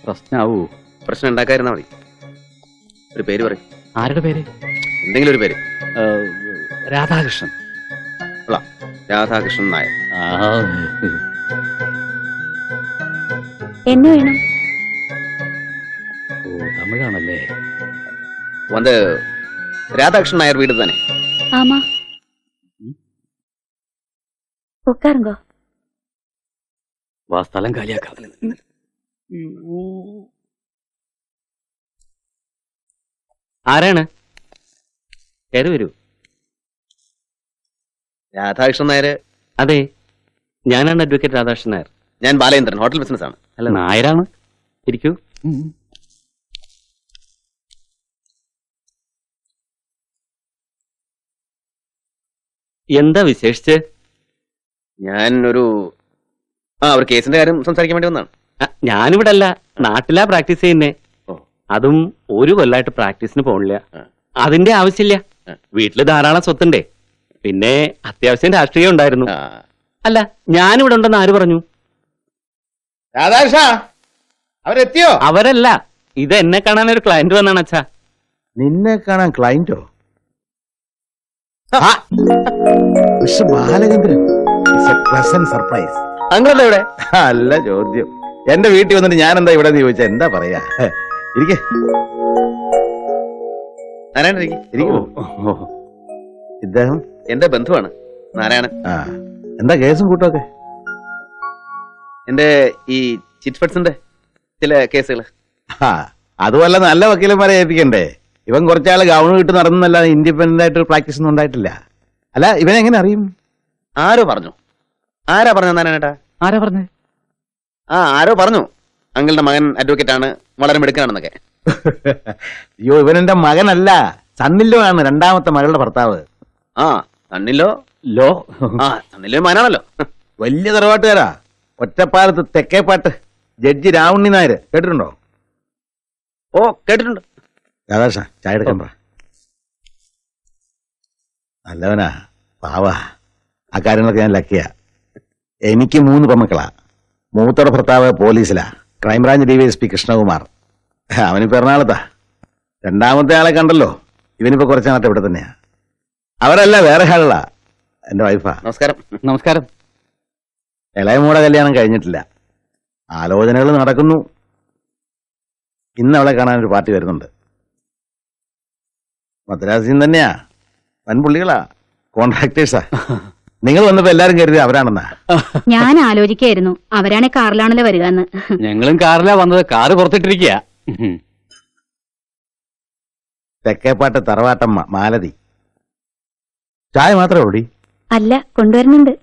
പ്രശ്നാവൂ? പ്രശ്നം ഉണ്ടാക്കാതിരുന്നാ മതി. ഒരു പേര് പറയും. ആരുടെ പേര്? എന്തെങ്കിലും ഒരു പേര്. രാധാകൃഷ്ണൻ. രാധാകൃഷ്ണൻ നായർ. என்ன வேணும்? ഓ, തമിഴാണല്ലേ? வந்து ராதாகிருஷ்ணன் நாயர் வீடு தானே? ஆமா. உட்காருங்க. വാ, സ്ഥലം കാലിയാക്കാതെ. ആരാണ്? കയറി വരൂ. രാധാകൃഷ്ണൻ നായർ? അതെ, ഞാനാണ് അഡ്വക്കേറ്റ് രാധാകൃഷ്ണൻ നായർ. ഞാൻ ബാലേന്ദ്രൻ, ഹോട്ടൽ ബിസിനസ് ആണ്. അല്ല, നായരാണ്. ഇരിക്കൂ. എന്താ വിശേഷിച്ച്? ഞാൻ ഒരു കേസിന്റെ കാര്യം സംസാരിക്കാൻ വേണ്ടി വന്നതാണ്. ഞാനിവിടെ അല്ല, നാട്ടിലാ പ്രാക്ടീസ് ചെയ്യുന്നേ. അതും ഒരു കൊല്ലായിട്ട് പ്രാക്ടീസിന് പോണില്ല. അതിന്റെ ആവശ്യമില്ല. വീട്ടില് ധാരാളം സ്വത്തുണ്ടേ. പിന്നെ അത്യാവശ്യം രാഷ്ട്രീയം ഉണ്ടായിരുന്നു. അല്ല, ഞാനിവിടെ ഉണ്ടെന്ന് ആര് പറഞ്ഞു? രാധാകൃഷ്ണ, അവരെത്തിയോ? അവരല്ല, ഇത് എന്നെ കാണാൻ ഒരു ക്ലയന്റ് വന്നാണ് അച്ഛാ. നിന്നെ കാണാൻ ക്ലയന്റോ? ബാലചന്ദ്രൻ, സർപ്രൈസ്. അങ്ങനെന്താ ഇവിടെ? അല്ല ചോദ്യം. എന്റെ വീട്ടിൽ വന്നിട്ട് ഞാൻ എന്താ ഇവിടെ ചോദിച്ചാ എന്താ പറയാ? ഇരിക്കേ, ഇദ്ദേഹം എന്റെ ബന്ധുവാണ്, നാരായണൻ. എന്താ കേസും കൂട്ടൊക്കെ? എന്റെ ഈ ചിറ്റ് ഫണ്ട്സിന്റെ ചില കേസുകള്. അതുമല്ല, നല്ല വക്കീലന്മാരെ ഏൽപ്പിക്കണ്ടേ? ഇവൻ കുറച്ചാള് ഗവൺമെന്റ് കിട്ടി നടന്നല്ലാതെ ഇൻഡിപെൻഡന്റ് ആയിട്ട് പ്രാക്ടീസ് ഒന്നും ഉണ്ടായിട്ടില്ല. അല്ല, ഇവൻ എങ്ങനെ അറിയും? ആരോ പറഞ്ഞു. ആരാ പറഞ്ഞു നാരായണേട്ടാ? ആരാ പറഞ്ഞേ? ആരോ പറഞ്ഞു അങ്കിളുടെ മകൻ അഡ്വക്കേറ്റ് ആണ്, വളരെ മിടുക്കനാണെന്നൊക്കെ. അയ്യോ, ഇവൻ എന്റെ മകനല്ല, സണ്ണിലോ ആണ്, രണ്ടാമത്തെ മകളുടെ ഭർത്താവ്. സണ്ണിലോ? സണ്ണിലോ മകനാണല്ലോ. വലിയ തറവാട്ടുകാരാ. ഒറ്റപ്പാലത്ത് തെക്കേപ്പാട്ട് ജഡ്ജി രാവുണ്ണി നായർ കേട്ടിട്ടുണ്ടോ? കേട്ടിട്ടുണ്ട്. രാധാകൃഷ്ണ, ചായ എടുക്കാൻ പറ. നല്ലവനാ, പാവാ. ആ കാര്യങ്ങളൊക്കെ ഞാൻ ലക്കിയ. എനിക്ക് 3 പെമ്മക്കളാ. മൂത്തോടെ ഭർത്താവ് പോലീസിലാ, ക്രൈംബ്രാഞ്ച് DYSP കൃഷ്ണകുമാർ. അവനിപ്പോ എറണാകുളത്താ. രണ്ടാമത്തെ ആളെ കണ്ടല്ലോ, ഇവനിപ്പോ കുറച്ചാളത്തെ ഇവിടെ തന്നെയാ. അവരല്ല, വേറെ ആളാ, എന്റെ വൈഫാ. നമസ്കാരം. നമസ്കാരം. ഇളയമോടെ കല്യാണം കഴിഞ്ഞിട്ടില്ല, ആലോചനകൾ നടക്കുന്നു. ഇന്ന് അവളെ കാണാൻ ഒരു പാർട്ടി വരുന്നുണ്ട്. മദ്രാസിൽ തന്നെയാ, വൻപുള്ളികളാ, കോൺട്രാക്ടേഴ്സാ. നിങ്ങൾ വന്നപ്പോ എല്ലാരും കരുതി അവരാണെന്നാ. ഞാൻ ആലോചിക്കായിരുന്നു അവരാണെ കാറിലാണല്ലോ വരിക എന്ന്. ഞങ്ങളും കാറിലാ വന്നത്. കാറ് പുറത്തിട്ടിരിക്കുക. തെക്കേപ്പാട്ട് തറവാട്ടമ്മ മാലതി. ചായ മാത്രമേ ഉള്ളൂ? അല്ല, കൊണ്ടുവരുന്നുണ്ട്.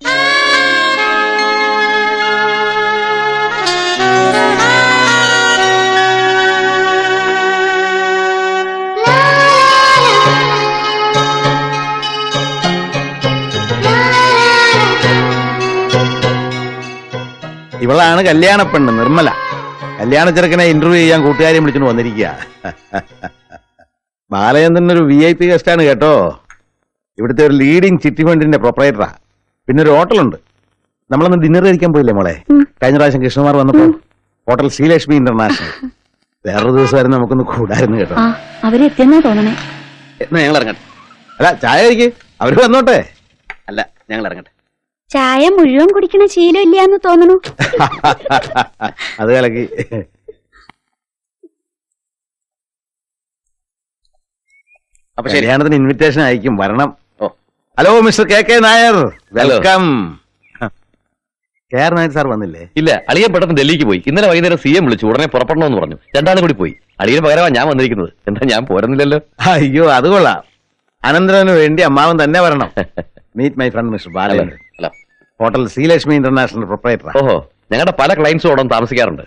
ഇവളാണ് കല്യാണ പെണ്ണ് നിർമ്മല. കല്യാണ ചെറുക്കനെ ഇന്റർവ്യൂ ചെയ്യാൻ കൂട്ടുകാരെ വിളിച്ചോണ്ട് വന്നിരിക്കുക. ബാലചന്ദ്രൻ ഒരു VIP ഗസ്റ്റാണ് കേട്ടോ. ഇവിടുത്തെ ഒരു ലീഡിങ് ചിട്ടി ഫണ്ടിന്റെ പ്രൊപ്പറേറ്ററാ. പിന്നെ ഒരു ഹോട്ടലുണ്ട്. നമ്മളൊന്ന് ഡിന്നർ കഴിക്കാൻ പോയില്ലേ മോളെ? കഴിഞ്ഞ പ്രാവശ്യം കൃഷ്ണകുമാർ വന്നപ്പോ ഹോട്ടൽ ശ്രീലക്ഷ്മി ഇന്റർനാഷണൽ. വേറൊരു ദിവസമായിരുന്നു നമുക്കൊന്ന് കൂടായിരുന്നു കേട്ടോ. അവരെത്തിയെന്നാ തോന്നണേ. എന്നാ ഞങ്ങൾ ഇറങ്ങട്ടെ. അല്ല, ചായ കഴിക്ക്, അവര് വന്നോട്ടെ. അല്ല, ഞങ്ങൾ ഇറങ്ങട്ടെ. ചായ മുഴുവൻ കുടിക്കണ ശീലം ഇല്ലാന്ന് തോന്നണു. അത് കലക്കി. അപ്പൊ ശരി, കല്യാണത്തിന് ഇൻവിറ്റേഷൻ അയക്കും, വരണം. Hello mister KK Nair, welcome. KR Nair sir വന്നില്ലേ? ഇല്ല, അളിയൻ പെട്ടെന്ന് ഡൽഹിക്ക് പോയി. ഇന്നലെ വൈകുന്നേരം CM വിളിച്ചു, ഉടനെ പുറപ്പെടണമെന്ന് പറഞ്ഞു. രണ്ടാളും കൂടി പോയി. അളിയന് പകരമാണ് ഞാൻ വന്നിരിക്കുന്നത്. എന്താ ഞാൻ പോരുന്നില്ലല്ലോ? അയ്യോ, അത് കൊള്ളാം. അനന്തരന് വേണ്ടി അമ്മാവൻ തന്നെ വരണം. Meet my friend mister Balachandran, hotel Sreelakshmi international proprietor. ഓഹോ, ഞങ്ങളുടെ പല ക്ലയൻസും അവിടെ താമസിക്കാറുണ്ട്.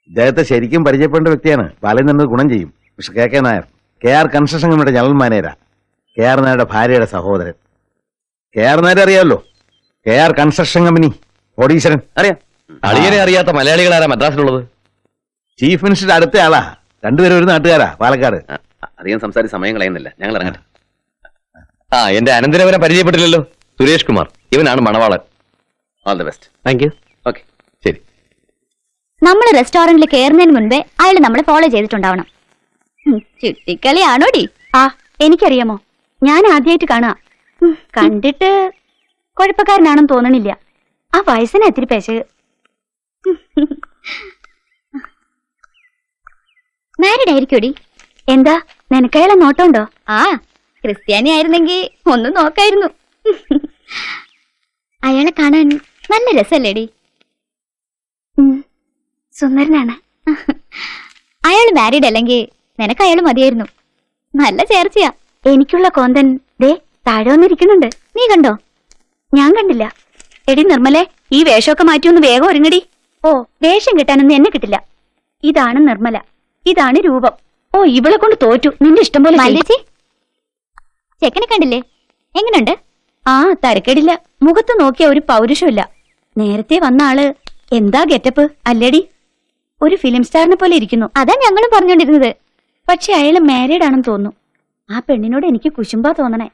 ഇദ്ദേഹത്തെ ശരിക്കും പരിചയപ്പെടേണ്ട വ്യക്തിയാണ്. ബാലചന്ദ്രന് ഗുണം ചെയ്യും. Mister KK Nair, KR construction കമ്പനിയുടെ ജനറൽ മാനേജരാ. KR നായരുടെ ഭാര്യയുടെ സഹോദരൻ. KR നായർ അറിയാമല്ലോ, KR കൺസ്ട്രക്ഷൻ കമ്പനി ഓഡീശ്വരൻ അറിയാം. അളിയനെ അറിയാത്ത മലയാളികളാരാ മദ്രാസിലുള്ളത്? ചീഫ് മിനിസ്റ്ററുടെ അടുത്ത ആളാ. രണ്ടുപേരും ഒരു നാട്ടുകാരാ, പാലക്കാട്. അധികം സംസാരിച്ച് സമയം കളയുന്നില്ല, ഞങ്ങൾ ഇറങ്ങട്ടെ. എന്റെ അനന്തരവനെ പരിചയപ്പെട്ടില്ലല്ലോ, സുരേഷ് കുമാർ. ഇവനാണ് മണവാളൻ. All the best. Thank you. Okay. നമ്മൾ റെസ്റ്റോറന്റിൽ കയറുന്നതിന് മുൻപേ അയാൾ നമ്മളെ ഫോളോ ചെയ്തിട്ടുണ്ടാവണം. ചുട്ടിക്കളിയാണോടി? ആ എനിക്കറിയാമോ, ഞാൻ ആദ്യമായിട്ട് കാണുക. കണ്ടിട്ട് കുഴപ്പക്കാരനാണെന്ന് തോന്നണില്ല. ആ വയസ്സിന് ഇത്തിരി പെശക്. മാരീഡ് ആയിരിക്കൂടി? എന്താ നിനക്കയാളെ നോട്ടമുണ്ടോ? ആ, ക്രിസ്ത്യാനി ആയിരുന്നെങ്കിൽ ഒന്ന് നോക്കായിരുന്നു. അയാളെ കാണാൻ നല്ല രസല്ലേടി? സുന്ദരനാണ്. അയാൾ മാരീഡ് അല്ലെങ്കിൽ നിനക്ക് അയാൾ മതിയായിരുന്നു. നല്ല ചേർച്ചയാ. എനിക്കുള്ള കോന്തൻ ദേ താഴെ വന്നിരിക്കുന്നുണ്ട്. നീ കണ്ടോ? ഞാൻ കണ്ടില്ല. എടി നിർമ്മലേ, ഈ വേഷമൊക്കെ മാറ്റി ഒന്ന് വേഗം ഒരുങ്ങടി. ഓ, വേഷം കിട്ടാനൊന്നും എന്നെ കിട്ടില്ല. ഇതാണ് നിർമ്മല, ഇതാണ് രൂപം. ഓ, ഇവളെ കൊണ്ട് തോറ്റു. നിന്റെ ഇഷ്ടം പോലെ ചെയ്യ്. മല്ലിച്ചി, ചെക്കനെ കണ്ടില്ലേ? എങ്ങനുണ്ട്? ആ, തരക്കേടില്ല. മുഖത്ത് നോക്കിയ ഒരു പൗരുഷമില്ല. നേരത്തെ വന്ന ആള് എന്താ ഗെറ്റപ്പ് അല്ലേടി? ഒരു ഫിലിം സ്റ്റാറിനെ പോലെ ഇരിക്കുന്നു. അതാ ഞങ്ങളും പറഞ്ഞോണ്ടിരുന്നത്. പക്ഷെ അയാള് മാരീഡ് ആണെന്ന് തോന്നുന്നു. ആ പെണ്ണിനോട് എനിക്ക് കുശുമ്പാ തോന്നണേ.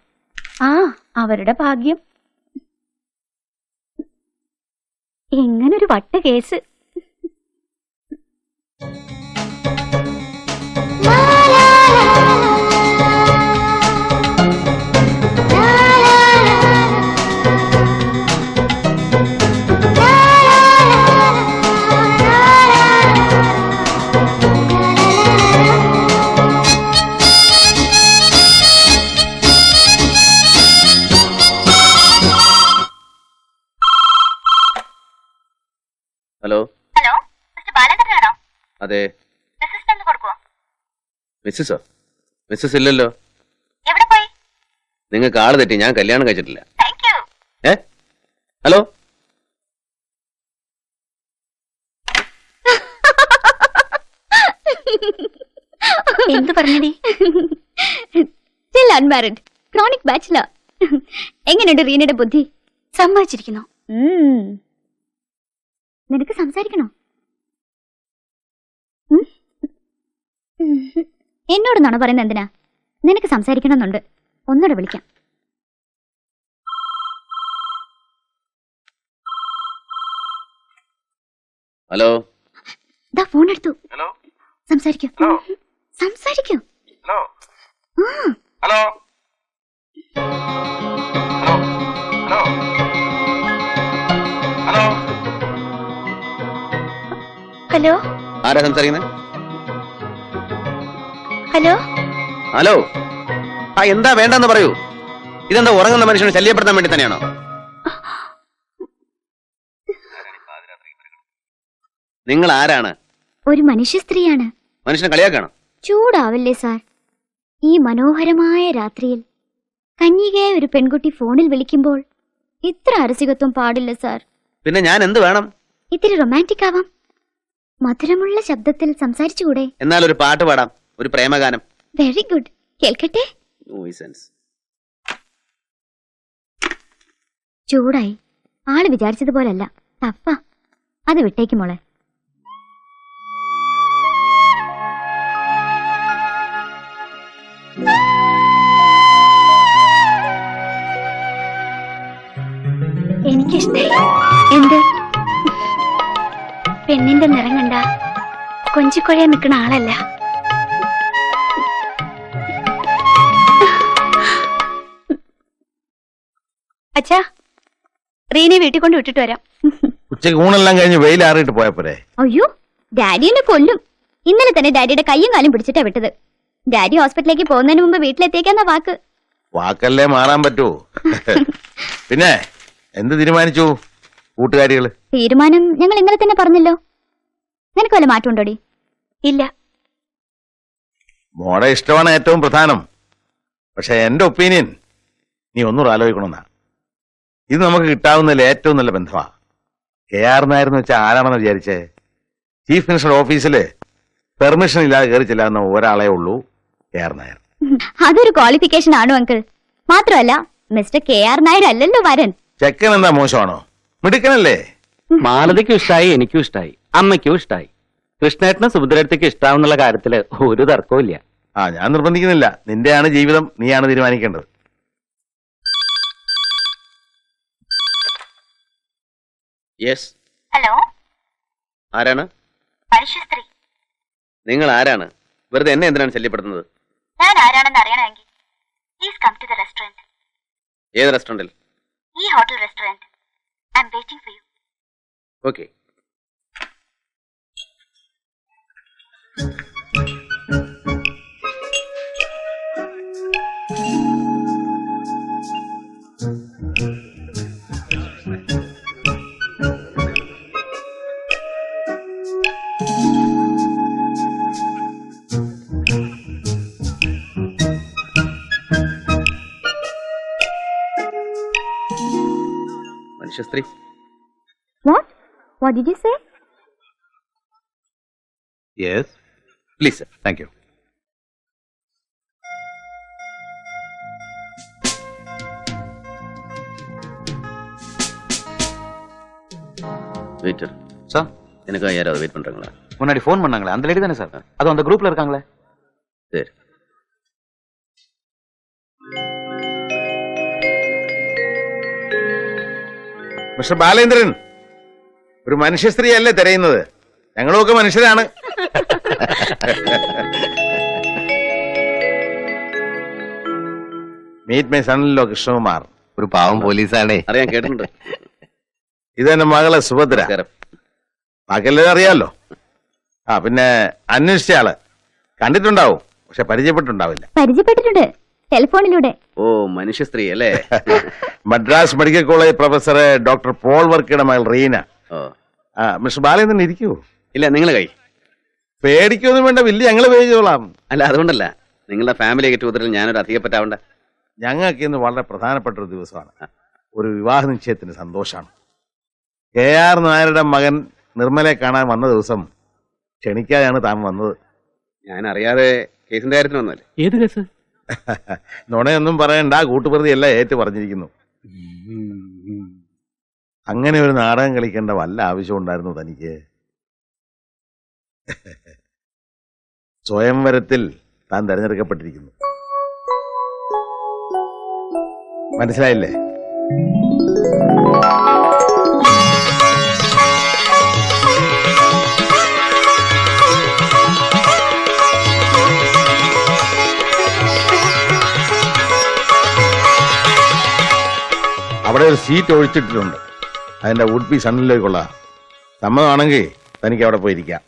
ആ, അവരുടെ ഭാഗ്യം. ഇങ്ങനൊരു വട്ട് കേസ്. ഹലോ ഹലോ, മിസ്റ്റർ ബാലചന്ദ്രനാണോ? അതെ. മിസ്സസ് കൊടുക്കുവോ? മിസ്സസോ? മിസ്സസ് ഇല്ലല്ലോ. എവിടെ പോയി? നിങ്ങൾക്ക് ആള് തെറ്റി, ഞാൻ കല്യാണം കഴിച്ചിട്ടില്ല. Thank you. ഹലോ, എന്ത് പറഞ്ഞടി? Still unmarried, chronic bachelor. എങ്ങനെയുണ്ട് റീനയുടെ ബുദ്ധി? സമ്മതിച്ചിരിക്കുന്നു. നിനക്ക് സംസാരിക്കണോ? എന്നോടൊന്നാണോ പറയുന്നത്? എന്തിനാ? നിനക്ക് സംസാരിക്കണമെന്നുണ്ട്. ഒന്നുകൂടെ വിളിക്കാം. ഹലോ. ദാ ഫോൺ എടുത്തു. സംസാരിക്കൂ, സംസാരിക്കൂ. ഹലോ. ഹലോ ആരാ സംസാരിക്കുന്നത്? Hello hello. ആ, എന്താ വേണ്ടെന്ന് പറയൂ. ഇതെന്താ ഉറങ്ങുന്ന മനുഷ്യനെ ശല്യപ്പെടുത്താൻ വേണ്ടി തന്നെയാണോ? നിങ്ങൾ ആരാണ്? ഒരു മനുഷ്യ സ്ത്രീയാണ്. മനുഷ്യനെ കളിയാക്കാണോ? ചൂടാവില്ലേ സാർ? ഈ മനോഹരമായ രാത്രിയിൽ കന്യകയായ ഒരു പെൺകുട്ടി ഫോണിൽ വിളിക്കുമ്പോൾ ഇത്ര അരസികത്വം പാടില്ല സാർ. പിന്നെ ഞാൻ എന്ത് വേണം? ഇത്തിരി റൊമാൻറ്റിക് ആവാം. മധുരമുള്ള ശബ്ദത്തിൽ സംസാരിച്ചുകൂടെ? എന്നാൽ ഒരു പാട്ട് പാടാം, ഒരു പ്രേമഗാനം. വെരി ഗുഡ്, കേൾക്കട്ടെ. നോയ്സൻസ്. ചൂടായി. ആള് വിചാരിച്ചതുപോലല്ല, ടഫാ. അത് വിട്ടേക്ക് മോളെ. എനിക്കിഷ്ടായി. എന്ത്? പെണ്ണിന്റെ നിറം കണ്ട കൊഞ്ചിക്കൊഴയാൻ നിൽക്കുന്ന ആളല്ല. അച്ഛാ, റീനെ വീട്ടിൽ കൊണ്ട് വിട്ടിട്ട് വരാം. ഉച്ചയ്ക്ക് ഊണെല്ലാം കഴിഞ്ഞ് വെയിലാറിയിട്ട് പോയപ്പോരെ. അയ്യോ, ഡാഡി എന്നെ കൊല്ലും. ഇന്നലെ തന്നെ ഡാഡിയുടെ കയ്യും കാലും പിടിച്ചിട്ടാ വിട്ടത്. ഡാഡി ഹോസ്പിറ്റലിലേക്ക് പോകുന്നതിന് മുമ്പ് വീട്ടിലെത്തിയേക്കാന്ന വാക്ക്. വാക്കല്ലേ മാറാൻ പറ്റൂ. പിന്നെ എന്ത് തീരുമാനിച്ചു കൂട്ടുകാരികള്? തീരുമാനം ഞങ്ങൾ ഇന്നലെ തന്നെ പറഞ്ഞല്ലോ. നിനക്ക് വല്ല മാറ്റം ഉണ്ടോടി? ഇല്ല. മോടെ ഇഷ്ടമാണ് ഏറ്റവും പ്രധാനം. പക്ഷെ എന്റെ ഒപ്പീനിയൻ നീ ഒന്നുകൂടെ ആലോചിക്കണമെന്നാ. ഇത് നമുക്ക് കിട്ടാവുന്നതിൽ ഏറ്റവും നല്ല ബന്ധമാ. KR നായരെന്ന് വെച്ചാൽ ആരാണെന്ന് വിചാരിച്ചേ? ചീഫ് മിനിസ്റ്റർ ഓഫീസില് പെർമിഷൻ ഇല്ലാതെ കയറി ചെല്ലാവുന്ന ഒരാളെ ഉള്ളൂ KR നായർ. അതൊരു ക്വാളിഫിക്കേഷൻ ആണോ അങ്കിൾ? മാത്രമല്ല മിസ്റ്റർ KR നായർ അല്ലല്ലോ വരൻ. ചെക്കൻ എന്താ മോശമാണോ? മിടുക്കനല്ലേ? മാലതിക്കും ഇഷ്ടായി, എനിക്കും ഇഷ്ടായി, അമ്മയ്ക്കും ഇഷ്ടായി. കൃഷ്ണേട്ടനും സുഭദ്രേട്ടത്തേക്ക് ഇഷ്ടാവുന്നുള്ള കാര്യത്തില് ഒരു തർക്കവും ഇല്ല. ഞാൻ നിർബന്ധിക്കുന്നില്ല. നിന്റെയാണ് ജീവിതം, നീയാണ് തീരുമാനിക്കേണ്ടത്. യെസ്. ഹലോ, ആരാണ്? മനുഷ്യസ്ത്രീ. നിങ്ങൾ ആരാണ്? വെറുതെ എന്നെ എന്തിനാണ് ശല്യപ്പെടുത്തുന്നത്? ഞാൻ ആരാണെന്ന് അറിയണമെങ്കിൽ please come to the restaurant. ഏത് റെസ്റ്റോറന്റിൽ? ഈ hotel restaurant. I'm waiting for you. Okay. മനുഷ്യസ്ത്രീ. What did you say? Yes, please sir. Thank you. Waiter sir, எனக்காக யாராவது வெயிட் பண்றாங்களா? முன்னாடி ஃபோன் பண்ணாங்களே அந்த லேடி தானே சார்? அது அந்த குரூப்ல இருக்காங்களே. சரி. മിസ്റ്റർ ബാലേന്ദ്രൻ, ഒരു മനുഷ്യ സ്ത്രീയല്ലേ തിരയുന്നത്? ഞങ്ങളുമൊക്കെ മനുഷ്യരാണ്. Meet my son-in-law Krishnakumar. ഒരു പാവം പോലീസാണേ. അറിയാൻ കേട്ടിട്ടുണ്ട്. ഇതെന്റെ മകളെ സുഭദ്ര. നമസ്കാരം. ബാക്കിയെല്ലാം അറിയാലോ. ആ, പിന്നെ അന്വേഷിച്ച ആള് കണ്ടിട്ടുണ്ടാവും, പക്ഷെ പരിചയപ്പെട്ടിട്ടുണ്ടാവില്ല. പരിചയപ്പെട്ടിട്ടുണ്ട് ടെലിഫോണിലൂടെ. ഓ, മനുഷ്യസ്ത്രീ അല്ലേ? Madras medical college professor doctor Paul വർക്കിയുടെ മകൾ റീന. ഓ, മിസ്റ്റർ ബാലേന്ദ്രൻ ഇരിക്കൂ. ഇല്ല, നിങ്ങൾ കൈ. പേടിക്കൊന്നും വേണ്ട, വില്ല് ഞങ്ങൾ പേടിച്ചോളാം. അല്ല, അതുകൊണ്ടല്ല. നിങ്ങളുടെ ഫാമിലി ഗെറ്റ് ടുഗദറിൽ ഞാനൊരു അധികപ്പറ്റാവണ്ട. ഞങ്ങൾക്ക് ഇന്ന് വളരെ പ്രധാനപ്പെട്ട ഒരു ദിവസമാണ്. ഒരു വിവാഹ നിശ്ചയത്തിന് സന്തോഷമാണ്. കെ ആർ നായരുടെ മകൻ നിർമ്മലെ കാണാൻ വന്ന ദിവസം ക്ഷണിക്കാതെയാണ് താൻ വന്നത്. ഞാൻ അറിയാതെ കേസിന്റെ കാര്യത്തിന് വന്നല്ലേ. ഏത് കേസ്? നുണയൊന്നും പറയണ്ട, കൂട്ടുപ്രതി എല്ലാം ഏറ്റു പറഞ്ഞിരിക്കുന്നു. അങ്ങനെ ഒരു നാടകം കളിക്കേണ്ട വല്ല ആവശ്യം ഉണ്ടായിരുന്നു തനിക്ക്? സ്വയംവരത്തിൽ താൻ തെരഞ്ഞെടുക്കപ്പെട്ടിരിക്കുന്നു, മനസ്സിലായില്ലേ? അവിടെ ഒരു സീറ്റ് ഒഴിച്ചിട്ടിട്ടുണ്ട്. അതിന്റെ വുഡ് ബി സണ്ണിലേക്കുള്ള. സമ്മതമാണെങ്കിൽ തനിക്ക് അവിടെ പോയിരിക്കാം.